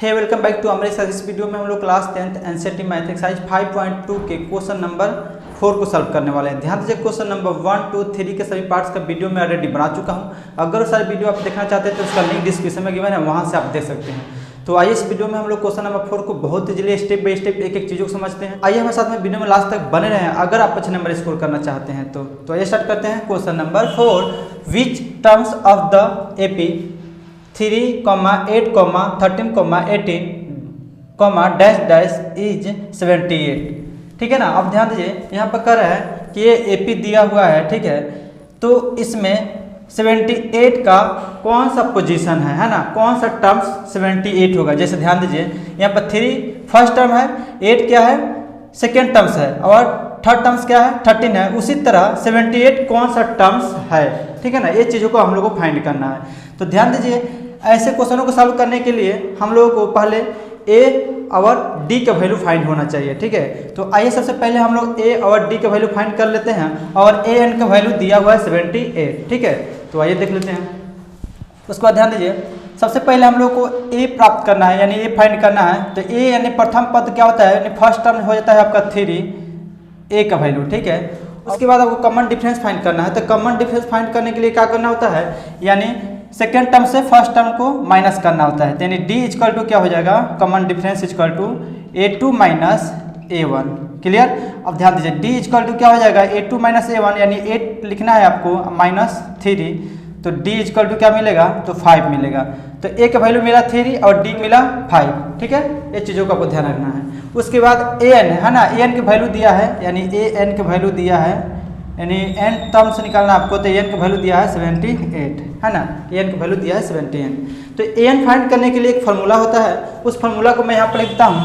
Hey welcome back to हमारे साथ। इस वीडियो में हम लोग class 10th NCERT math exercise 5.2 के क्वेश्चन नंबर 4 को सॉल्व करने वाले हैं। ध्यान दीजिए, क्वेश्चन नंबर 1, 2, 3 के सभी पार्ट्स का वीडियो मैं ऑलरेडी बना चुका हूं। अगर सारे वीडियो आप देखना चाहते हैं तो उसका लिंक डिस्क्रिप्शन में गिवन है, वहां से आप देख सकते हैं। तो आइए इस वीडियो में हम लोग क्वेश्चन नंबर 4 को बहुत इजीली स्टेप बाय स्टेप एक एक चीज़ों को समझते हैं। आइए हमारे साथ में वीडियो में लास्ट तक बने रहें अगर आप अच्छे नंबर स्कोर करना चाहते हैं तो आइए स्टार्ट करते हैं। Question number 4, which terms of the AP 3, 8, 13, 18 dash dash is 78। ठीक है ना। अब ध्यान दीजिए, यहाँ पर कह रहा है कि ये एपी दिया हुआ है, ठीक है। तो इसमें 78 का कौन सा पोजीशन है ना, कौन सा टर्म्स 78 होगा। जैसे ध्यान दीजिए, यहाँ पर 3 फर्स्ट टर्म है, 8 क्या है सेकेंड टर्म्स है, और थर्ड टर्म्स क्या है 13 है। उसी तरह 78 कौन सा टर्म्स है, ठीक है ना। ये चीज़ों को हम लोग को फाइंड करना है। तो ध्यान दीजिए, ऐसे क्वेश्चनों को सॉल्व करने के लिए हम लोगों को पहले ए और डी का वैल्यू फाइंड होना चाहिए, ठीक है। तो आइए सबसे पहले हम लोग ए और डी का वैल्यू फाइंड कर लेते हैं। और ए एन का वैल्यू दिया हुआ है 78, ठीक है। तो आइए देख लेते हैं। उसके बाद ध्यान दीजिए, सबसे पहले हम लोग को ए प्राप्त करना है, यानी ए फाइंड करना है। तो ए यानी प्रथम पद क्या होता है, यानी फर्स्ट टर्म हो जाता है आपका 3 ए का वैल्यू, ठीक है। उसके बाद आपको कॉमन डिफरेंस फाइंड करना है। तो कॉमन डिफरेंस फाइंड करने के लिए क्या करना होता है, यानी सेकेंड टर्म से फर्स्ट टर्म को माइनस करना होता है। यानी डी इक्वल टू क्या हो जाएगा, common difference equal to A2 minus A1। Clear. अब ध्यान दीजिए, डी इक्वल टू क्या हो जाएगा, A2 माइनस A1, यानी 8 लिखना है आपको माइनस 3। तो डी इक्वल टू क्या मिलेगा, तो 5 मिलेगा। तो ए का वैल्यू मिला 3 और डी मिला 5, ठीक है। ये चीज़ों का आपको ध्यान रखना है। उसके बाद ए एन है ना, ए एन का वैल्यू दिया है, यानी ए एन का वैल्यू दिया है, यानी एन टर्म से निकालना आपको। तो एन का वैल्यू दिया है 78, है ना। एन का वैल्यू दिया है 78। तो एन फाइंड करने के लिए एक फार्मूला होता है, उस फार्मूला को मैं यहाँ पर लिखता हूँ,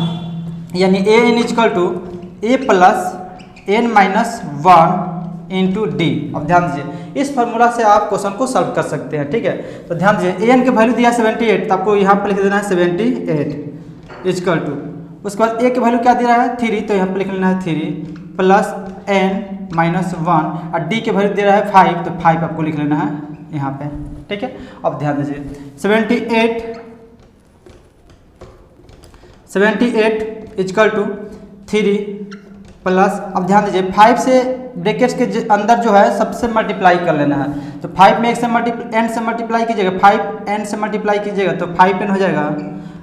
यानी A N equal to A plus N minus 1 into D. अब ध्यान दीजिए, इस फार्मूला से आप क्वेश्चन को सॉल्व कर सकते हैं, ठीक है। तो ध्यान दीजिए, एन का वैल्यू दिया है 78, तो आपको यहाँ पर लिख देना है 78 इक्वल टू, उसके बाद ए का वैल्यू क्या दे रहा है 3, तो यहाँ पर लिख लेना है 3 प्लस एन माइनस 1, और डी के वैल्यू दे रहा है 5, तो 5 आपको लिख लेना है यहाँ पे, ठीक है। अब ध्यान दीजिए, 78 इक्वल टू 3 प्लस, अब ध्यान दीजिए 5 से ब्रैकेट्स के अंदर जो है सबसे मल्टीप्लाई कर लेना है। तो 5 में एन से मल्टीप्लाई कीजिएगा, 5 एन से मल्टीप्लाई कीजिएगा तो 5 एन हो जाएगा,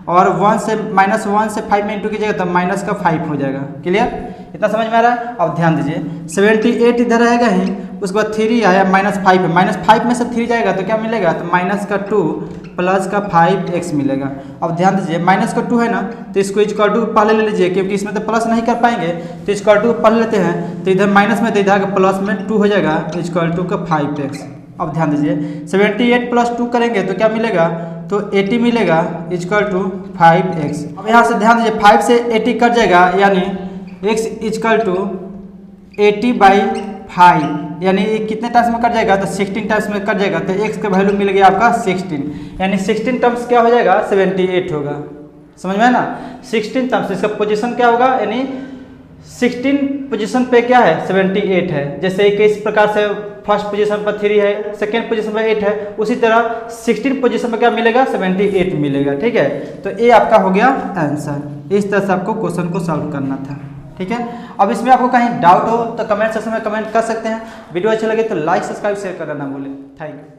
और 1 से माइनस 1 से 5 में इंटू कीजिएगा तो माइनस का 5 हो जाएगा। क्लियर, इतना समझ में आ रहा है। अब ध्यान दीजिए, 78 इधर रहेगा ही, उसके बाद 3 आया माइनस 5 है, माइनस 5 में से 3 जाएगा तो क्या मिलेगा, तो माइनस का 2 प्लस का 5x मिलेगा। अब ध्यान दीजिए, माइनस का 2 है ना, तो इसको इक्वल टू पहले ले लीजिए, क्योंकि इसमें तो प्लस नहीं कर पाएंगे, तो इक्वल टू पढ़ लेते हैं। तो इधर माइनस में, तो इधर प्लस में 2 हो जाएगा, इक्वल टू का 5x। अब ध्यान दीजिए, 78 प्लस 2 करेंगे तो क्या मिलेगा, तो 80 मिलेगा, इक्वल टू 5x। अब यहाँ से ध्यान दीजिए, 5 से 80 कट जाएगा, यानी x इक्वल टू 80/5, यानी ये कितने टाइम्स में कट जाएगा, तो 16 टाइम्स में कट जाएगा। तो x का वैल्यू मिल गया आपका 16, यानी 16 टर्म्स क्या हो जाएगा, 78 होगा। समझ में है ना, 16 टर्म्स, इसका पोजीशन क्या होगा, यानी 16 पोजीशन पे क्या है 78 है। जैसे इस प्रकार से फर्स्ट पोजीशन पर 3 है, सेकेंड पोजीशन पर 8 है, उसी तरह 16 पोजीशन पर क्या मिलेगा, 78 मिलेगा, ठीक है। तो ये आपका हो गया आंसर। इस तरह से आपको क्वेश्चन को सॉल्व करना था, ठीक है। अब इसमें आपको कहीं डाउट हो तो कमेंट सेक्शन में कमेंट कर सकते हैं। वीडियो अच्छी लगे तो लाइक सब्सक्राइब शेयर करना ना भूलें। Thank you.